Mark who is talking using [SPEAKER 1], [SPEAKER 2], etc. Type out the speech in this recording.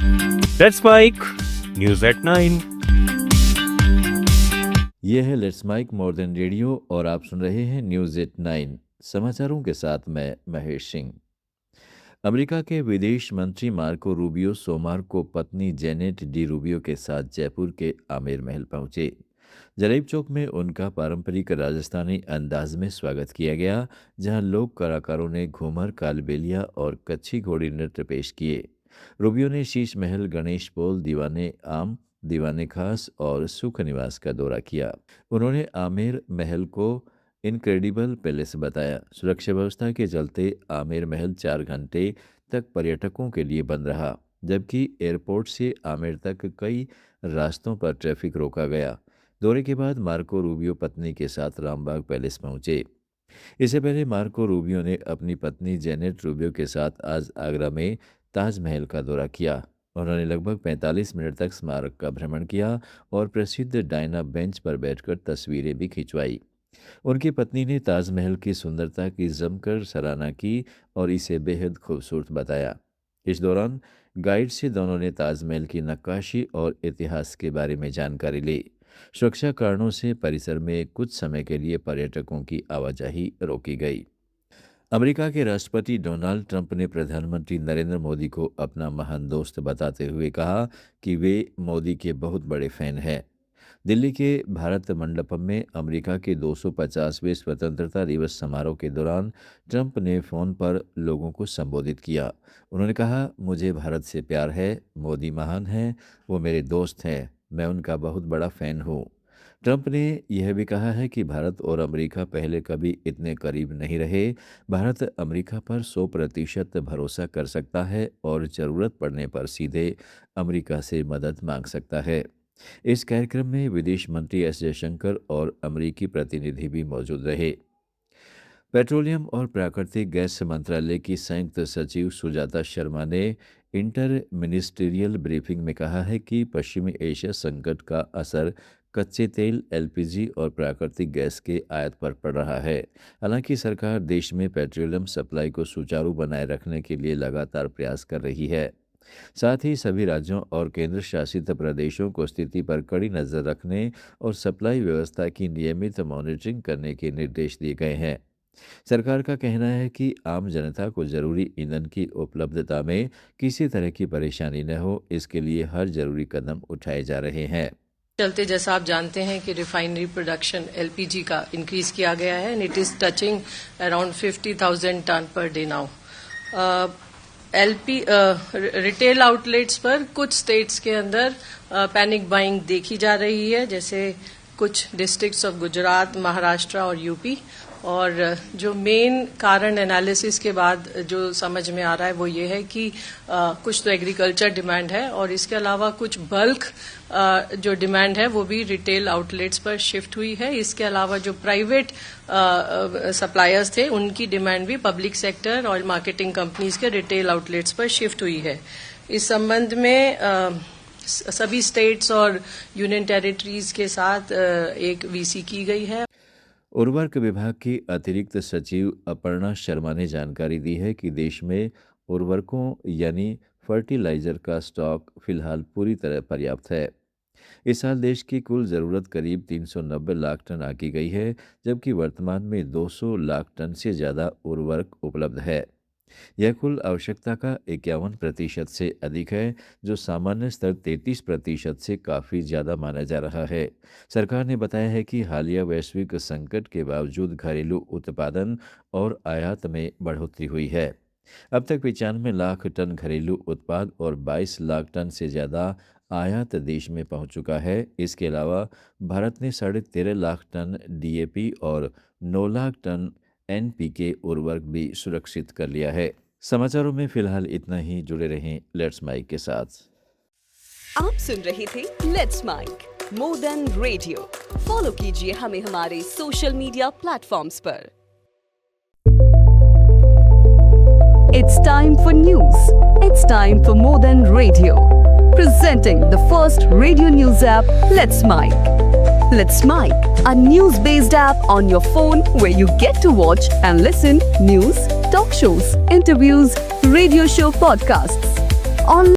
[SPEAKER 1] Let's mic news at 9।
[SPEAKER 2] ये है let's mike more than radio और आप सुन रहे हैं न्यूज़ एट 9 समाचारों के साथ मैं महेश सिंह। अमेरिका के विदेश मंत्री मार्को रूबियो सोमवार को पत्नी जेनेट डी रूबियो के साथ जयपुर के आमेर महल पहुंचे। जलेब चौक में उनका पारंपरिक राजस्थानी अंदाज में स्वागत किया गया, जहां लोक कलाकारों ने घूमर, कालबेलिया और कच्छी घोड़ी नृत्य पेश किए। रूबियो ने शीश महल, गणेश पोल, दीवाने आम, दीवाने खास और सुख निवास का दौरा किया। उन्होंने आमेर महल को इनक्रेडिबल पैलेस बताया। सुरक्षा व्यवस्था के चलते आमेर महल 4 घंटे तक पर्यटकों के लिए बंद रहा, जबकि एयरपोर्ट से आमेर तक कई रास्तों पर ट्रैफिक रोका गया। दौरे के बाद मार्को रूबियो पत्नी के साथ रामबाग पैलेस पहुंचे। इससे पहले मार्को रूबियो ने अपनी पत्नी जेनेट रूबियो के साथ आज आगरा में ताजमहल का दौरा किया। उन्होंने लगभग 45 मिनट तक स्मारक का भ्रमण किया और प्रसिद्ध डायना बेंच पर बैठकर तस्वीरें भी खिंचवाई। उनकी पत्नी ने ताजमहल की सुंदरता की जमकर सराहना की और इसे बेहद खूबसूरत बताया। इस दौरान गाइड से दोनों ने ताजमहल की नक्काशी और इतिहास के बारे में जानकारी ली। सुरक्षा कारणों से परिसर में कुछ समय के लिए पर्यटकों की आवाजाही रोकी गई। अमेरिका के राष्ट्रपति डोनाल्ड ट्रंप ने प्रधानमंत्री नरेंद्र मोदी को अपना महान दोस्त बताते हुए कहा कि वे मोदी के बहुत बड़े फैन हैं। दिल्ली के भारत मंडपम में अमेरिका के 250वें स्वतंत्रता दिवस समारोह के दौरान ट्रंप ने फ़ोन पर लोगों को संबोधित किया। उन्होंने कहा, मुझे भारत से प्यार है, मोदी महान हैं, वो मेरे दोस्त हैं, मैं उनका बहुत बड़ा फ़ैन हूँ। ट्रंप ने यह भी कहा है कि भारत और अमेरिका पहले कभी इतने करीब नहीं रहे। भारत अमेरिका पर 100% भरोसा कर सकता है और ज़रूरत पड़ने पर सीधे अमेरिका से मदद मांग सकता है। इस कार्यक्रम में विदेश मंत्री एस जयशंकर और अमेरिकी प्रतिनिधि भी मौजूद रहे। पेट्रोलियम और प्राकृतिक गैस मंत्रालय की संयुक्त सचिव सुजाता शर्मा ने इंटर मिनिस्ट्रियल ब्रीफिंग में कहा है कि पश्चिमी एशिया संकट का असर कच्चे तेल, एलपीजी और प्राकृतिक गैस के आयात पर पड़ रहा है। हालांकि सरकार देश में पेट्रोलियम सप्लाई को सुचारू बनाए रखने के लिए लगातार प्रयास कर रही है। साथ ही सभी राज्यों और केंद्र शासित प्रदेशों को स्थिति पर कड़ी नज़र रखने और सप्लाई व्यवस्था की नियमित मॉनिटरिंग करने के निर्देश दिए गए हैं। सरकार का कहना है कि आम जनता को जरूरी ईंधन की उपलब्धता में किसी तरह की परेशानी न हो, इसके लिए हर जरूरी कदम उठाए जा रहे हैं।
[SPEAKER 3] चलते जैसा आप जानते हैं कि रिफाइनरी प्रोडक्शन एलपीजी का इंक्रीज किया गया है and it is touching around 50,000 ton per day now. Retail outlets पर कुछ स्टेट्स के अंदर पैनिक बाइंग देखी जा रही है, जैसे कुछ डिस्ट्रिक्ट्स ऑफ गुजरात, महाराष्ट्र और यूपी। और जो मेन कारण एनालिसिस के बाद जो समझ में आ रहा है वो ये है कि कुछ तो एग्रीकल्चर डिमांड है और इसके अलावा कुछ बल्क जो डिमांड है वो भी रिटेल आउटलेट्स पर शिफ्ट हुई है। इसके अलावा जो प्राइवेट सप्लायर्स थे उनकी डिमांड भी public sector oil marketing companies के रिटेल आउटलेट्स पर शिफ्ट हुई है। इस संबंध में सभी स्टेट्स और यूनियन टेरिटरीज के साथ एक वीसी की गई है।
[SPEAKER 2] उर्वरक विभाग की अतिरिक्त सचिव अपर्णा शर्मा ने जानकारी दी है कि देश में उर्वरकों यानी फर्टिलाइजर का स्टॉक फिलहाल पूरी तरह पर्याप्त है। इस साल देश की कुल ज़रूरत करीब 390 लाख टन आकी गई है, जबकि वर्तमान में 200 लाख टन से ज़्यादा उर्वरक उपलब्ध है। यह कुल आवश्यकता का 51% से अधिक है, जो सामान्य स्तर 33% से काफ़ी ज़्यादा माना जा रहा है। सरकार ने बताया है कि हालिया वैश्विक संकट के बावजूद घरेलू उत्पादन और आयात में बढ़ोतरी हुई है। अब तक 95 लाख टन घरेलू उत्पाद और 22 लाख टन से ज़्यादा आयात देश में पहुंच चुका है। इसके अलावा भारत ने 13.5 लाख टन डीएपी और 9 लाख टन एनपीके उर्वरक भी सुरक्षित कर लिया है। समाचारों में फिलहाल इतना ही। जुड़े रहें लेट्स माइक के साथ।
[SPEAKER 4] आप सुन रहे थे let's mike more than radio. Follow कीजिए हमें हमारे सोशल मीडिया प्लेटफॉर्म्स पर। It's time for news. It's time for more than radio. Presenting the first radio news app, Let's Mic. Let's Mic, a news-based app on your phone where you get to watch and listen news, talk shows, interviews, radio show podcasts. On